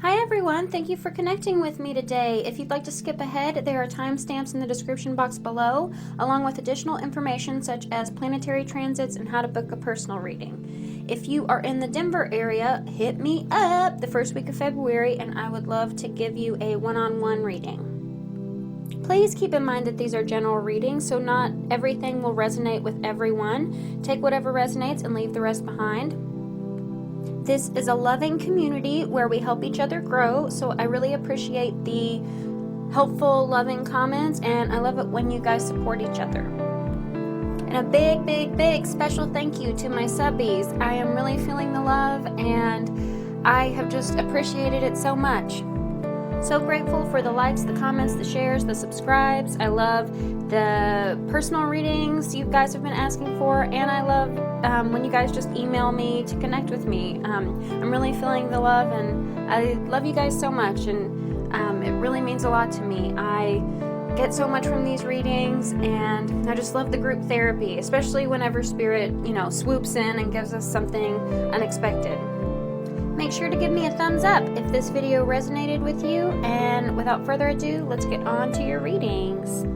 Hi everyone, thank you for connecting with me today. If you'd like to skip ahead, there are timestamps in the description box below, along with additional information such as planetary transits and how to book a personal reading. If you are in the Denver area, hit me up the first week of February and I would love to give you a one-on-one reading. Please keep in mind that these are general readings, so not everything will resonate with everyone. Take whatever resonates and leave the rest behind. This is a loving community where we help each other grow, so I really appreciate the helpful, loving comments, and I love it when you guys support each other. And a big special thank you to my subbies. I am really feeling the love, and I have just appreciated it so much. So grateful for the likes, the comments, the shares, the subscribes. I love the personal readings you guys have been asking for, and I love when you guys just email me to connect with me. I'm really feeling the love, and I love you guys so much, and it really means a lot to me. I get so much from these readings, and I just love the group therapy, especially whenever Spirit, swoops in and gives us something unexpected. Make sure to give me a thumbs up if this video resonated with you, and without further ado, let's get on to your readings.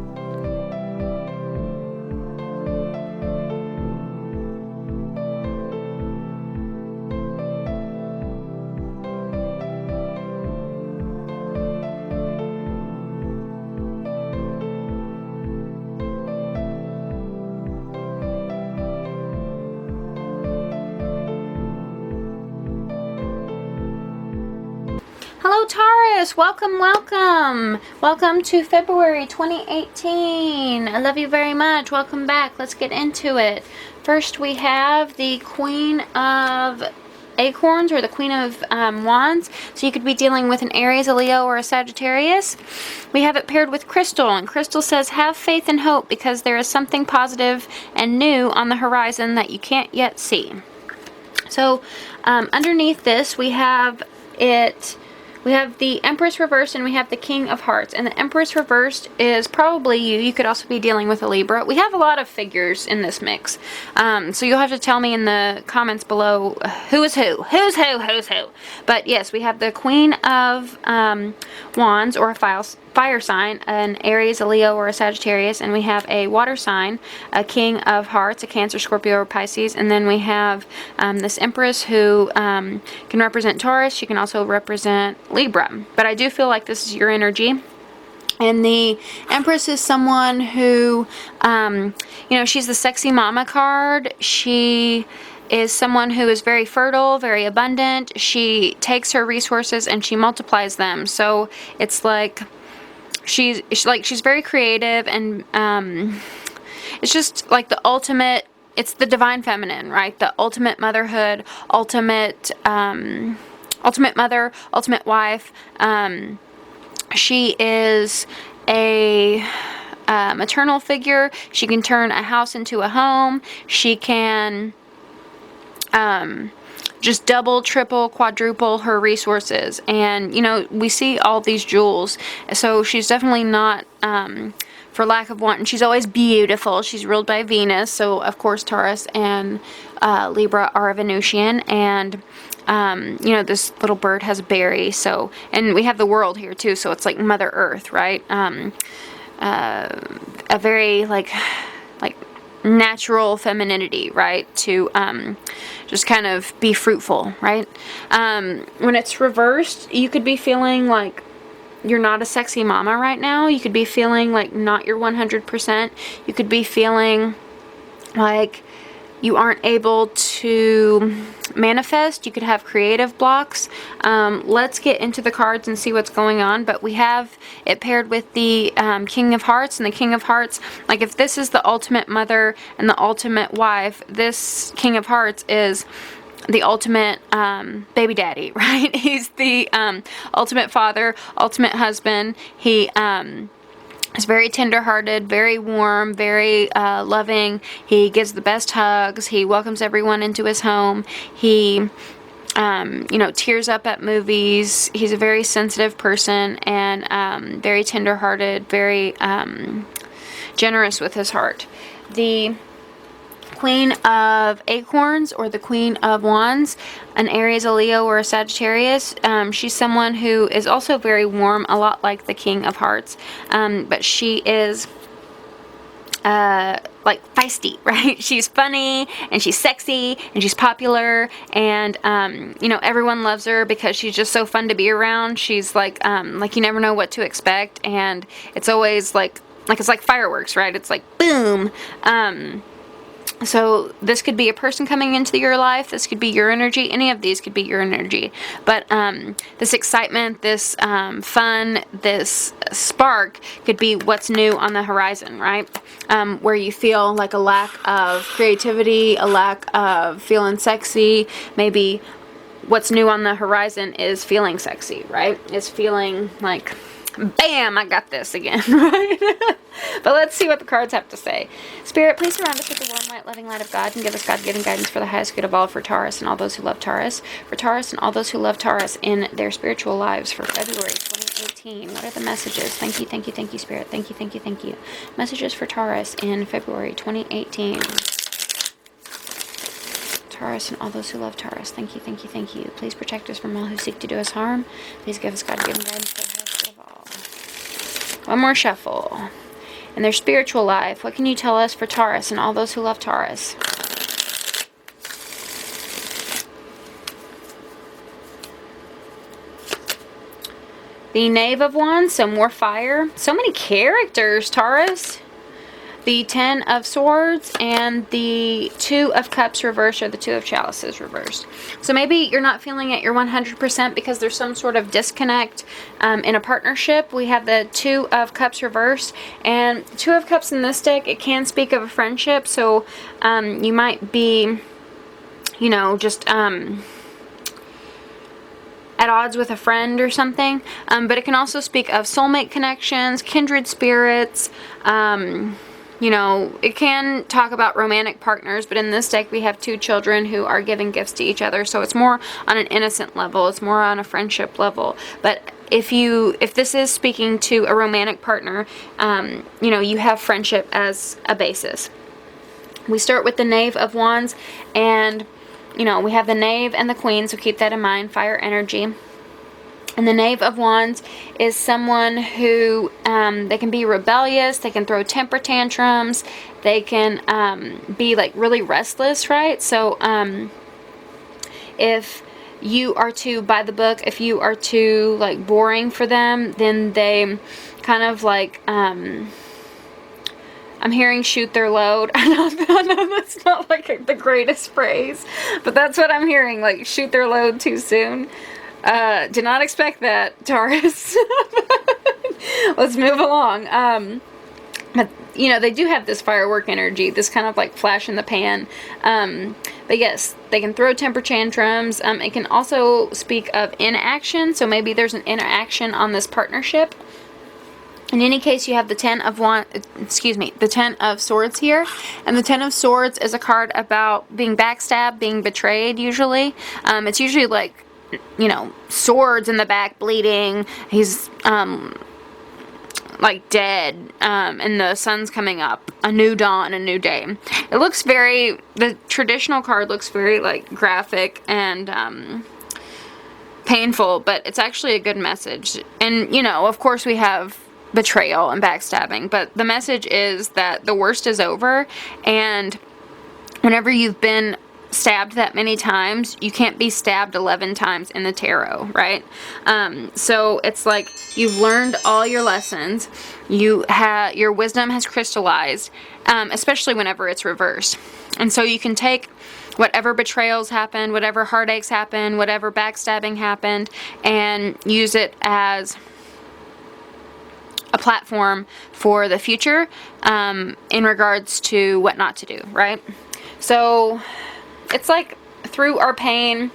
Hello Taurus, welcome to February 2018. I love you very much. Welcome back. Let's get into it. First we have the Queen of Acorns, or the Queen of Wands. So you could be dealing with an Aries, a Leo, or a Sagittarius. We have it paired with Crystal, and Crystal says have faith and hope because there is something positive and new on the horizon that you can't yet see. So underneath this we have the Empress reversed, and we have the King of Hearts. And the Empress reversed is probably you. You could also be dealing with a Libra. We have a lot of figures in this mix. So you'll have to tell me in the comments below who is who. Who's who. But yes, we have the Queen of Wands, or a fire sign, an Aries, a Leo, or a Sagittarius. And we have a water sign, a King of Hearts, a Cancer, Scorpio, or Pisces. And then we have this Empress who can represent Taurus. She can also represent Libra. But I do feel like this is your energy. And the Empress is someone who, she's the sexy mama card. She is someone who is very fertile, very abundant. She takes her resources and she multiplies them. So it's like she's very creative, and it's just like the ultimate. It's the divine feminine, right? The ultimate motherhood, ultimate mother, ultimate wife. She is a maternal figure. She can turn a house into a home. She can just double, triple, quadruple her resources. And, we see all these jewels. So she's definitely not, for lack of wanting. She's always beautiful. She's ruled by Venus. So, of course, Taurus and Libra are Venusian. And this little bird has a berry, and we have the world here too, so it's like Mother Earth, right? A very like natural femininity, right? To just kind of be fruitful, right? When it's reversed, you could be feeling like you're not a sexy mama right now. You could be feeling like not your 100%. You could be feeling like you aren't able to manifest. You could have creative blocks. Let's get into the cards and see what's going on. But we have it paired with the King of Hearts, and the King of Hearts, like if this is the ultimate mother and the ultimate wife, this King of Hearts is the ultimate baby daddy, right? He's the ultimate father, ultimate husband. He is very tender-hearted, very warm, very loving. He gives the best hugs. He welcomes everyone into his home. He, tears up at movies. He's a very sensitive person, and very tender-hearted, very generous with his heart. The Queen of Acorns or the Queen of Wands, an Aries, a Leo, or a Sagittarius. She's someone who is also very warm, a lot like the King of Hearts, but she is like feisty, right? She's funny and she's sexy and she's popular, and you know, everyone loves her because she's just so fun to be around. She's like you never know what to expect, and it's always like it's like fireworks, right? It's like boom. So this could be a person coming into your life. This could be your energy. Any of these could be your energy. But this excitement, this fun, this spark could be what's new on the horizon, right? Where you feel like a lack of creativity, a lack of feeling sexy. Maybe what's new on the horizon is feeling sexy, right? It's feeling like, bam, I got this again, right? But let's see what the cards have to say. Spirit, please surround us with the warm, light, loving light of God and give us God-given guidance for the highest good of all, for Taurus and all those who love Taurus. For Taurus and all those who love Taurus in their spiritual lives for February 2018. What are the messages? Thank you, thank you, thank you, Spirit. Thank you, thank you, thank you. Messages for Taurus in February 2018. Taurus and all those who love Taurus. Thank you, thank you, thank you. Please protect us from all who seek to do us harm. Please give us God-given guidance for the highest good of all. One more shuffle. In their spiritual life, what can you tell us for Taurus and all those who love Taurus? The Knave of Wands, so more fire. So many characters, Taurus. The Ten of Swords and the Two of Cups reversed, or the Two of Chalices reversed. So maybe you're not feeling at your 100% because there's some sort of disconnect in a partnership. We have the Two of Cups reversed, and Two of Cups in this deck, it can speak of a friendship. So you might be, you know, just at odds with a friend or something. But it can also speak of soulmate connections, kindred spirits. You know, it can talk about romantic partners, but in this deck we have two children who are giving gifts to each other. So it's more on an innocent level. It's more on a friendship level. But if this is speaking to a romantic partner, you know, you have friendship as a basis. We start with the Knave of Wands, and, you know, we have the Knave and the Queen, so keep that in mind, fire energy. And the Knave of Wands is someone who, they can be rebellious, they can throw temper tantrums, they can be like really restless, right? So if you are too by the book, if you are too like boring for them, then they kind of like, I'm hearing shoot their load. I know that's not like the greatest phrase, but that's what I'm hearing, like shoot their load too soon. Did not expect that, Taurus. Let's move along. But, you know, they do have this firework energy, this kind of like flash in the pan. But yes, they can throw temper tantrums. It can also speak of inaction, so maybe there's an interaction on this partnership. In any case, you have the the Ten of Swords here. And the Ten of Swords is a card about being backstabbed, being betrayed, usually. It's usually like, you know, swords in the back, bleeding. He's like dead, and the sun's coming up, a new dawn, a new day. It looks very, the traditional card looks very like graphic and painful, but it's actually a good message. And, you know, of course we have betrayal and backstabbing, but the message is that the worst is over, and whenever you've been stabbed that many times, you can't be stabbed 11 times in the tarot, right? So it's like you've learned all your lessons, your wisdom has crystallized, especially whenever it's reversed. And so you can take whatever betrayals happened, whatever heartaches happened, whatever backstabbing happened, and use it as a platform for the future, in regards to what not to do, right? So it's like through our pain,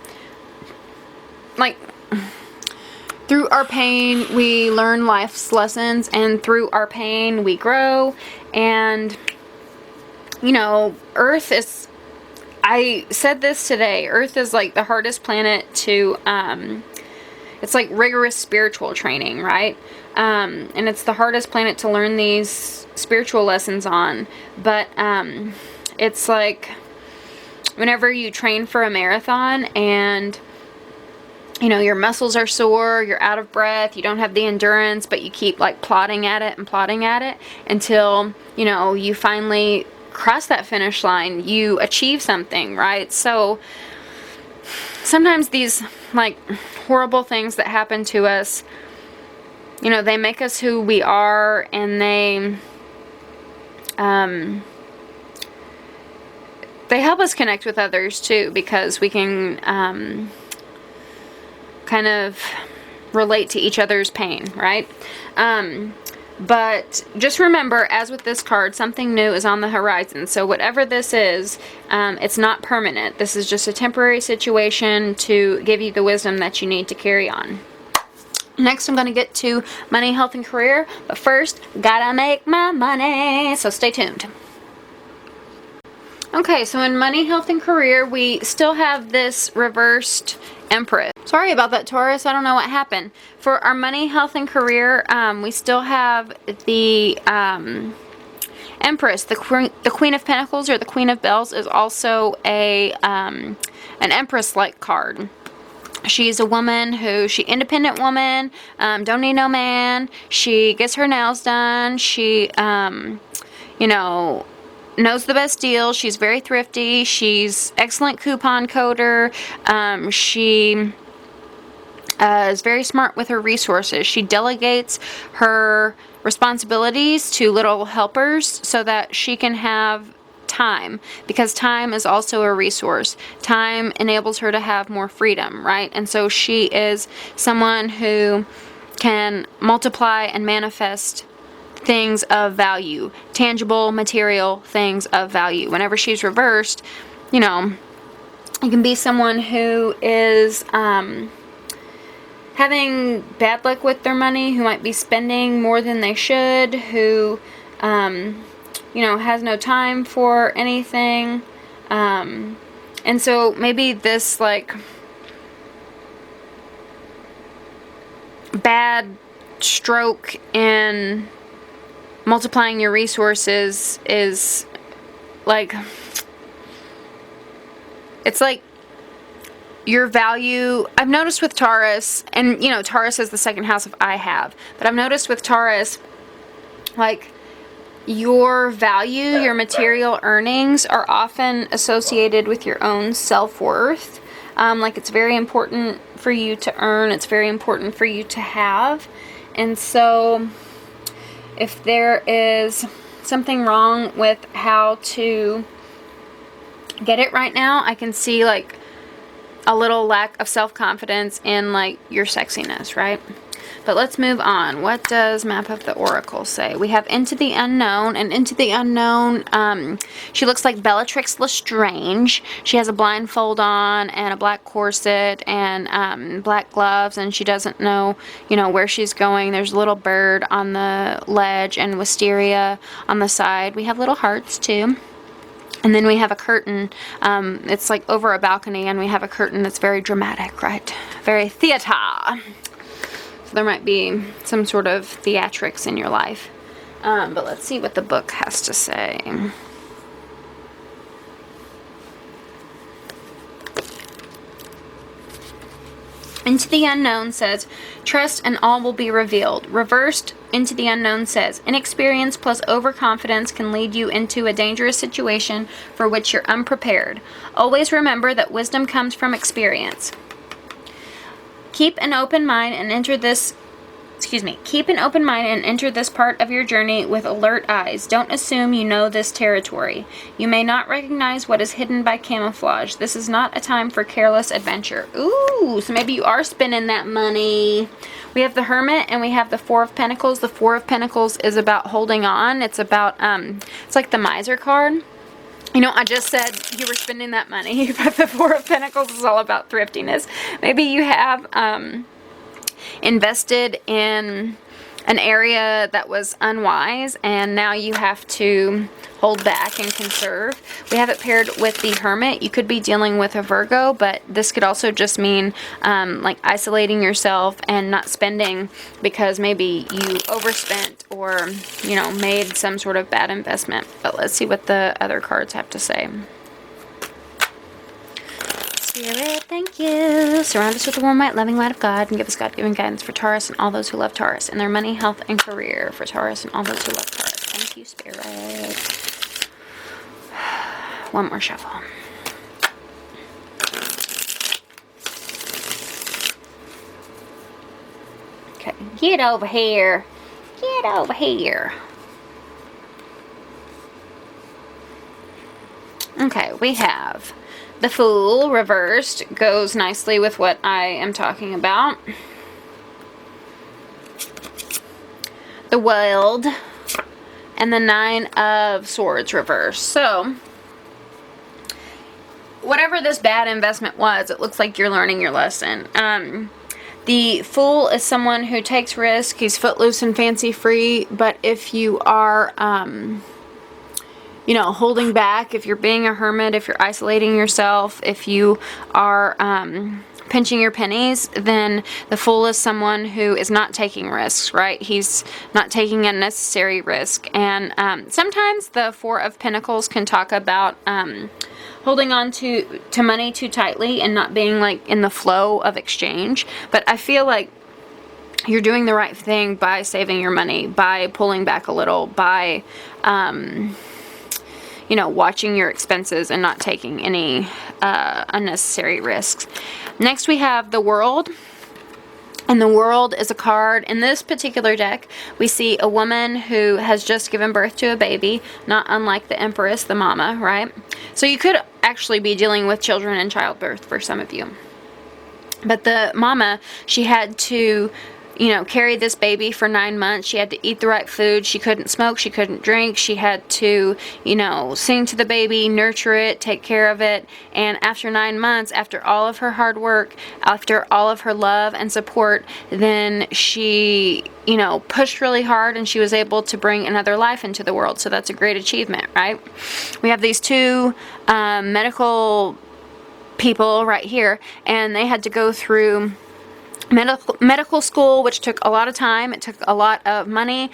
we learn life's lessons, and through our pain we grow. And, you know, Earth is, I said this today, Earth is like the hardest planet to, it's like rigorous spiritual training, right? And it's the hardest planet to learn these spiritual lessons on. But it's like whenever you train for a marathon and, you know, your muscles are sore, you're out of breath, you don't have the endurance, but you keep like plodding at it until, you know, you finally cross that finish line, you achieve something, right? So sometimes these like horrible things that happen to us, you know, they make us who we are, and they help us connect with others too, because we can kind of relate to each other's pain, right? But just remember, as with this card, something new is on the horizon. So whatever this is, it's not permanent. This is just a temporary situation to give you the wisdom that you need to carry on. Next, I'm going to get to money, health, and career. But first, gotta make my money. So stay tuned. Okay, so in money, health, and career, we still have this reversed Empress. Sorry about that, Taurus. I don't know what happened. For our money, health, and career, we still have the Empress. The Queen of Pentacles, or the Queen of Bells, is also an Empress-like card. She's a woman independent woman, don't need no man. She gets her nails done. She, you know, knows the best deals. She's very thrifty. She's excellent coupon coder. She is very smart with her resources. She delegates her responsibilities to little helpers so that she can have time, because time is also a resource. Time enables her to have more freedom, right? And so she is someone who can multiply and manifest things of value, tangible, material things of value. Whenever she's reversed, you know, you can be someone who is having bad luck with their money, who might be spending more than they should, who you know, has no time for anything, and so maybe this like bad stroke in multiplying your resources is like, it's like your value. I've noticed with Taurus, and you know, Taurus is the second house of I have, but I've noticed with Taurus, like, your value, your material earnings are often associated with your own self-worth. Like, it's very important for you to earn. It's very important for you to have. And so if there is something wrong with how to get it right now, I can see like a little lack of self-confidence in like your sexiness, right? But let's move on. What does Map of the Oracle say? We have Into the Unknown, and Into the Unknown, she looks like Bellatrix Lestrange. She has a blindfold on and a black corset and black gloves, and she doesn't know, you know, where she's going. There's a little bird on the ledge and wisteria on the side. We have little hearts too. And then we have a curtain. It's like over a balcony, and we have a curtain that's very dramatic, right? Very theater. So there might be some sort of theatrics in your life. But let's see what the book has to say. Into the Unknown says, trust and all will be revealed. Reversed, Into the Unknown says, inexperience plus overconfidence can lead you into a dangerous situation for which you're unprepared. Always remember that wisdom comes from experience. Keep an open mind and enter this part of your journey with alert eyes. Don't assume you know this territory. You may not recognize what is hidden by camouflage. This is not a time for careless adventure. Ooh, so maybe you are spending that money. We have the Hermit and we have the Four of Pentacles. The Four of Pentacles is about holding on. It's about, it's like the Miser card. You know, I just said you were spending that money, but the Four of Pentacles is all about thriftiness. Maybe you have invested in an area that was unwise, and now you have to hold back and conserve. We have it paired with the Hermit. You could be dealing with a Virgo, but this could also just mean like isolating yourself and not spending because maybe you overspent or, you know, made some sort of bad investment. But let's see what the other cards have to say. Spirit, thank you. Surround us with the warm, white, loving light of God and give us God-given guidance for Taurus and all those who love Taurus in their money, health, and career for Taurus and all those who love Taurus. Thank you, Spirit. One more shuffle. Okay, get over here. Get over here. Okay, we have the Fool reversed. Goes nicely with what I am talking about. The Wild. And the Nine of Swords reversed. So, whatever this bad investment was, it looks like you're learning your lesson. The Fool is someone who takes risk. He's footloose and fancy-free. But if you are, you know, holding back, if you're being a hermit, if you're isolating yourself, if you are pinching your pennies, then the Fool is someone who is not taking risks, right? He's not taking unnecessary risk. And sometimes the Four of Pentacles can talk about holding on to money too tightly and not being like in the flow of exchange. But I feel like you're doing the right thing by saving your money, by pulling back a little, by you know, watching your expenses and not taking any unnecessary risks. Next we have the World. And the World is a card. In this particular deck, we see a woman who has just given birth to a baby, not unlike the Empress, the mama, right? So you could actually be dealing with children in childbirth for some of you. But the mama, she had to, you know, carry this baby for 9 months. She had to eat the right food. She couldn't smoke. She couldn't drink. She had to, you know, sing to the baby, nurture it, take care of it. And after 9 months, after all of her hard work, after all of her love and support, then she, you know, pushed really hard and she was able to bring another life into the world. So that's a great achievement, right? We have these two medical people right here, and they had to go through medical school, which took a lot of time. It took a lot of money.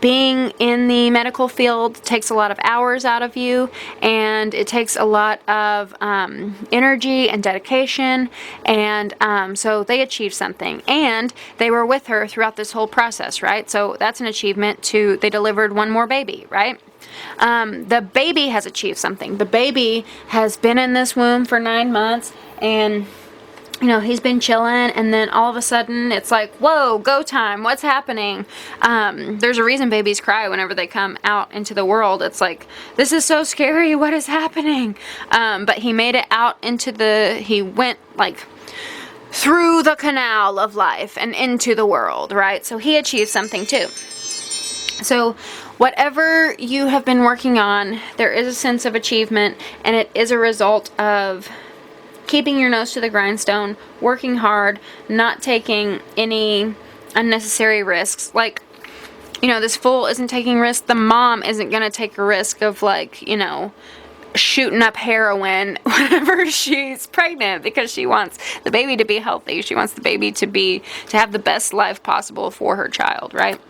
Being in the medical field takes a lot of hours out of you, and it takes a lot of energy and dedication, and so they achieved something, and they were with her throughout this whole process, right? So that's an achievement too. They delivered one more baby, right? The baby has achieved something. The baby has been in this womb for 9 months, and you know, he's been chilling, and then all of a sudden it's like, whoa, go time, what's happening? There's a reason babies cry whenever they come out into the world. It's like, this is so scary, what is happening? But he made it out into he went like through the canal of life and into the world, right? So he achieved something too. So whatever you have been working on, there is a sense of achievement, and it is a result of keeping your nose to the grindstone, working hard, not taking any unnecessary risks. Like, you know, this Fool isn't taking risks. The mom isn't going to take a risk of, like, you know, shooting up heroin whenever she's pregnant, because she wants the baby to be healthy. She wants the baby to have the best life possible for her child, right?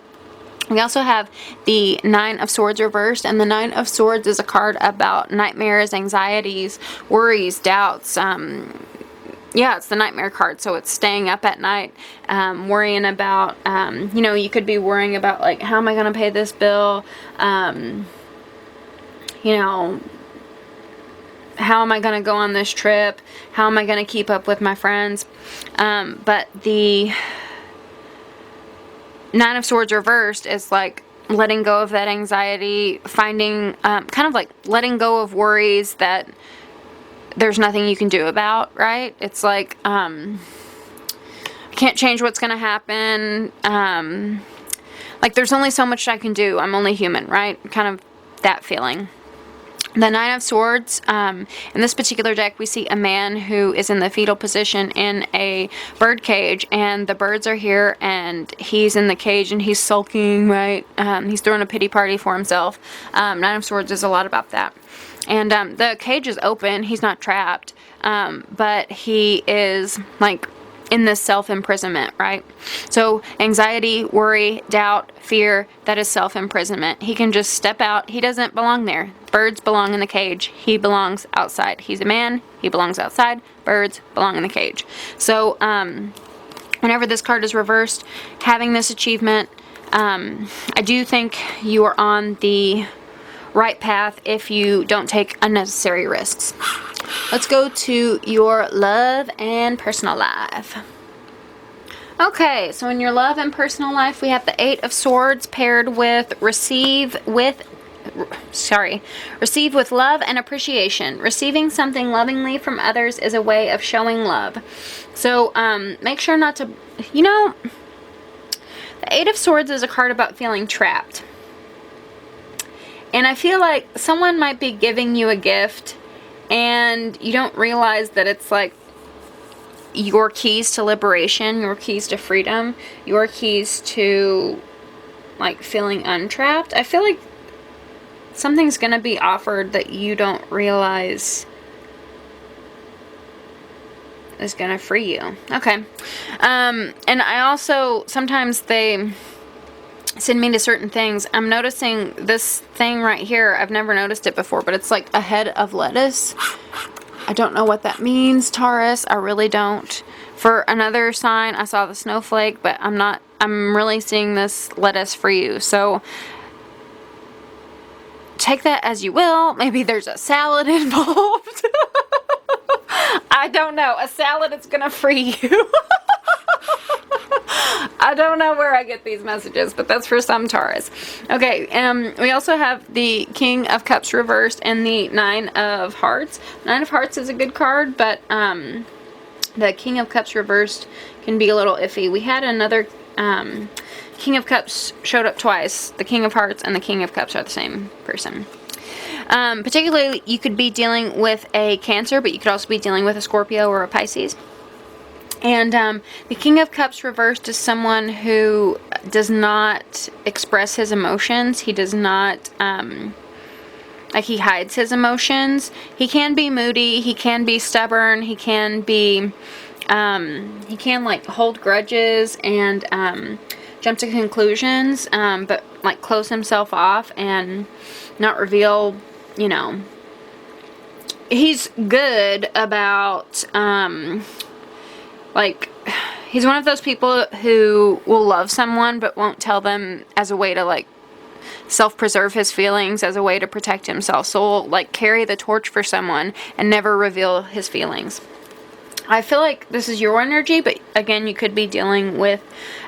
We also have the Nine of Swords reversed, and the Nine of Swords is a card about nightmares, anxieties, worries, doubts. Yeah, it's the nightmare card, so it's staying up at night, worrying about, you know, you could be worrying about, like, how am I going to pay this bill? You know, how am I going to go on this trip? How am I going to keep up with my friends? But the Nine of Swords reversed is like letting go of that anxiety, finding, kind of like letting go of worries that there's nothing you can do about, right? It's like, I can't change what's going to happen. Like, there's only so much I can do. I'm only human, right? Kind of that feeling. The Nine of Swords, in this particular deck, we see a man who is in the fetal position in a bird cage, and the birds are here, and he's in the cage, and he's sulking, right? He's throwing a pity party for himself. Nine of Swords is a lot about that. And the cage is open. He's not trapped, but he is, like, in this self-imprisonment, right? So anxiety, worry, doubt, fear, that is self-imprisonment. He can just step out. He doesn't belong there. Birds belong in the cage. He belongs outside. He's a man. He belongs outside. Birds belong in the cage. So whenever this card is reversed, having this achievement, I do think you are on the right path if you don't take unnecessary risks. Let's go to your love and personal life. Okay, so in your love and personal life, we have the Eight of Swords paired with receive with love and appreciation. Receiving something lovingly from others is a way of showing love. So make sure not to, the Eight of Swords is a card about feeling trapped. And I feel like someone might be giving you a gift and you don't realize that it's like your keys to liberation, your keys to freedom, your keys to like feeling untrapped. I feel like something's going to be offered that you don't realize is going to free you. Okay. And I also, sometimes they send me to certain things. I'm noticing this thing right here. I've never noticed it before, but it's like a head of lettuce. I don't know what that means, Taurus. I really don't. For another sign, I saw the snowflake, but I'm really seeing this lettuce for you. So take that as you will. Maybe there's a salad involved. I don't know. A salad is gonna free you. I don't know where I get these messages, but that's for some Taurus. Okay, we also have the King of Cups reversed and the Nine of Hearts. Nine of Hearts is a good card, but the King of Cups reversed can be a little iffy. We had another King of Cups showed up twice. The King of Hearts and the King of Cups are the same person. Particularly, you could be dealing with a Cancer, but you could also be dealing with a Scorpio or a Pisces. And the King of Cups reversed is someone who does not express his emotions. He does not, he hides his emotions. He can be moody. He can be stubborn. He can be, he can, like, hold grudges and jump to conclusions, but, like, close himself off and not reveal, He's good about, like, he's one of those people who will love someone but won't tell them as a way to, like, self-preserve his feelings, as a way to protect himself. So will, like, carry the torch for someone and never reveal his feelings. I feel like this is your energy, but again, you could be dealing with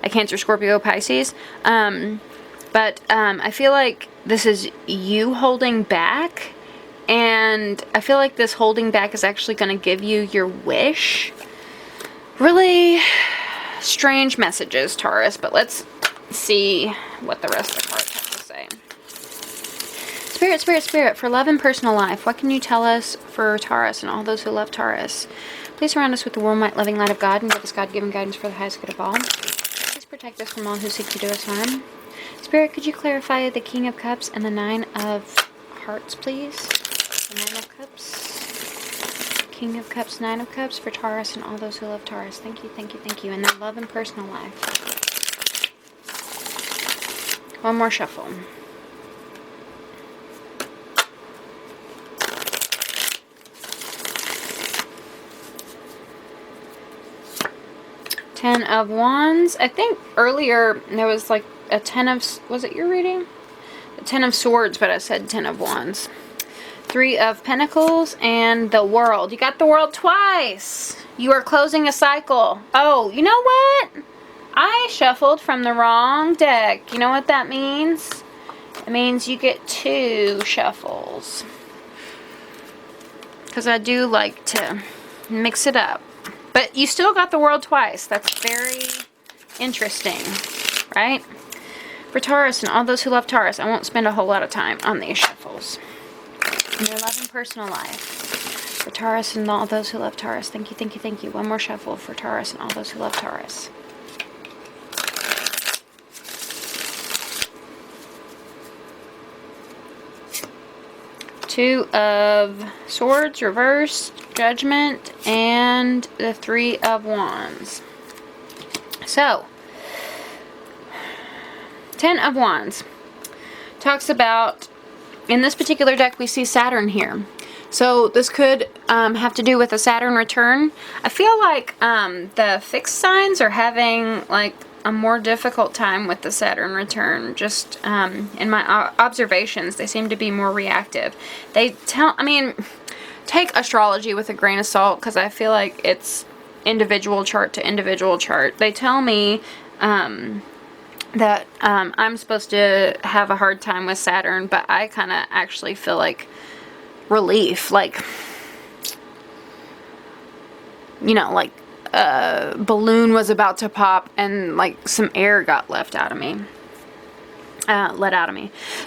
a Cancer, Scorpio, Pisces. But I feel like this is you holding back, and I feel like this holding back is actually going to give you your wish. Really strange messages, Taurus, but let's see what the rest of the cards have to say. Spirit, Spirit, Spirit, for love and personal life, what can you tell us for Taurus and all those who love Taurus? Please surround us with the warm, loving light of God and give us God-given guidance for the highest good of all. Please protect us from all who seek to do us harm. Spirit, could you clarify the King of Cups and the Nine of Hearts, please? The Nine of Cups. King of Cups, Nine of Cups for Taurus and all those who love Taurus. Thank you, thank you, thank you. And their love and personal life. One more shuffle. Ten of Wands. I think earlier there was like a Ten of... Was it your reading? A Ten of Swords, but I said Ten of Wands. Three of Pentacles and the World. You got the World twice. You are closing a cycle. Oh, you know what? I shuffled from the wrong deck. You know what that means? It means you get 2 shuffles. Because I do like to mix it up. But you still got the World twice. That's very interesting, right? For Taurus and all those who love Taurus, I won't spend a whole lot of time on these shuffles. In your love and personal life. For Taurus and all those who love Taurus. Thank you, thank you, thank you. One more shuffle for Taurus and all those who love Taurus. Two of Swords reversed. Judgment, and the Three of Wands. So, 10 of Wands talks about, in this particular deck, we see Saturn here. So this could have to do with a Saturn return. I feel like the fixed signs are having like a more difficult time with the Saturn return. Just in my observations, they seem to be more reactive. I mean, take astrology with a grain of salt, because I feel like it's individual chart to individual chart. They tell me that I'm supposed to have a hard time with Saturn, but I kind of actually feel like relief, like, you know, like a balloon was about to pop and like some air got let out of me.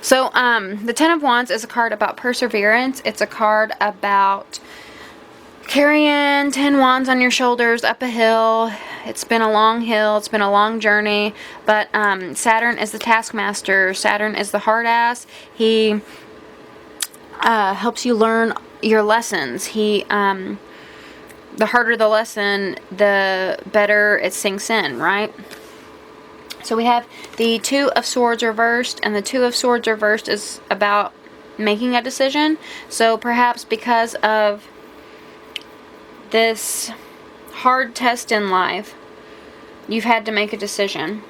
So the 10 of Wands is a card about perseverance. It's a card about carrying 10 wands on your shoulders up a hill. It's been a long hill. It's been a long journey. But Saturn is the taskmaster. Saturn is the hard ass. He helps you learn your lessons. The harder the lesson, the better it sinks in, right? So we have the Two of Swords reversed, and the Two of Swords reversed is about making a decision. So perhaps because of this hard test in life, you've had to make a decision.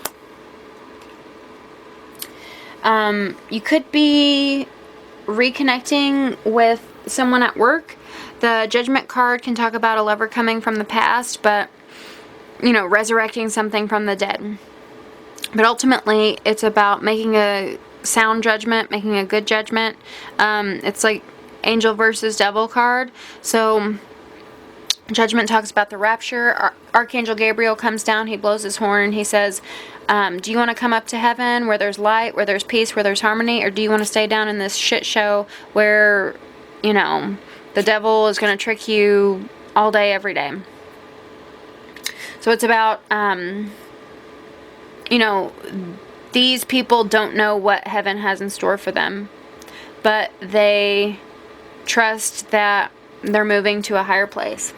You could be reconnecting with someone at work. The Judgment card can talk about a lover coming from the past, but, you know, resurrecting something from the dead. But ultimately, it's about making a sound judgment, making a good judgment. It's like angel versus devil card. So Judgment talks about the rapture. Archangel Gabriel comes down, he blows his horn, and he says, do you want to come up to heaven where there's light, where there's peace, where there's harmony, or do you want to stay down in this shit show where, you know, the devil is going to trick you all day, every day? So it's about, you know, these people don't know what heaven has in store for them, but they trust that they're moving to a higher place.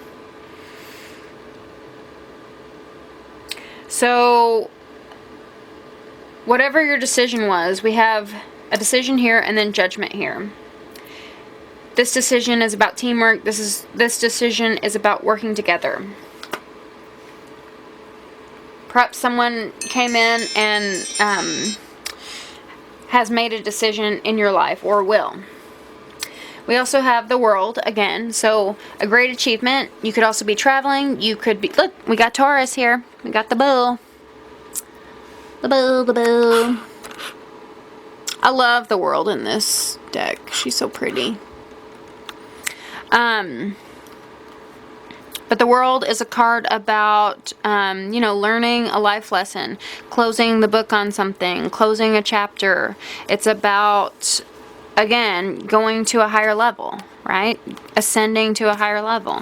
So whatever your decision was, we have a decision here and then judgment here. This decision is about teamwork. This decision is about working together. Perhaps someone came in and has made a decision in your life, or will. We also have the World again, so a great achievement. You could also be traveling. You could be, look, we got Taurus here. We got the bull. The bull, the bull. I love the World in this deck. She's so pretty. But the World is a card about, you know, learning a life lesson, closing the book on something, closing a chapter. It's about, again, going to a higher level, right? Ascending to a higher level.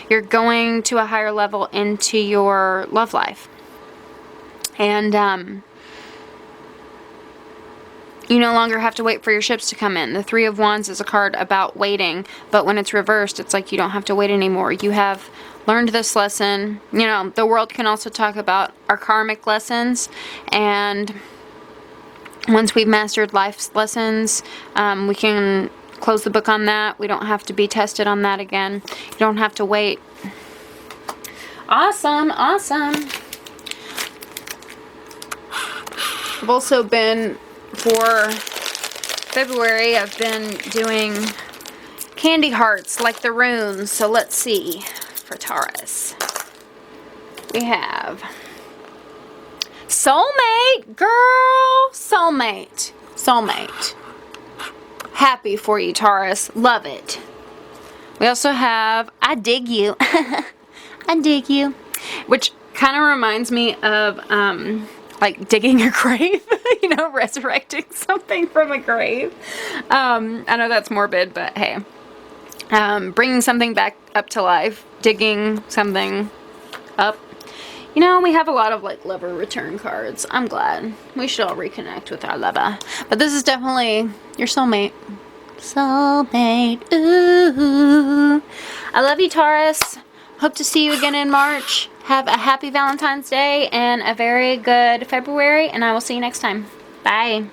You're going to a higher level into your love life. And you no longer have to wait for your ships to come in. The Three of Wands is a card about waiting, but when it's reversed, it's like you don't have to wait anymore. You have learned this lesson. You know, the World can also talk about our karmic lessons, and once we've mastered life's lessons, we can close the book on that. We don't have to be tested on that again. You don't have to wait. Awesome, awesome. I've also been, for February, I've been doing candy hearts like the runes. So let's see for Taurus. We have soulmate, girl, soulmate, soulmate. Happy for you, Taurus. Love it. We also have I dig you. I dig you. Which kind of reminds me of, like digging a grave, you know, resurrecting something from a grave. I know that's morbid, but hey. Bringing something back up to life, digging something up. You know, we have a lot of like lover return cards. I'm glad. We should all reconnect with our lover. But this is definitely your soulmate. Soulmate, ooh. I love you, Taurus. Hope to see you again in March. Have a happy Valentine's Day and a very good February, and I will see you next time. Bye.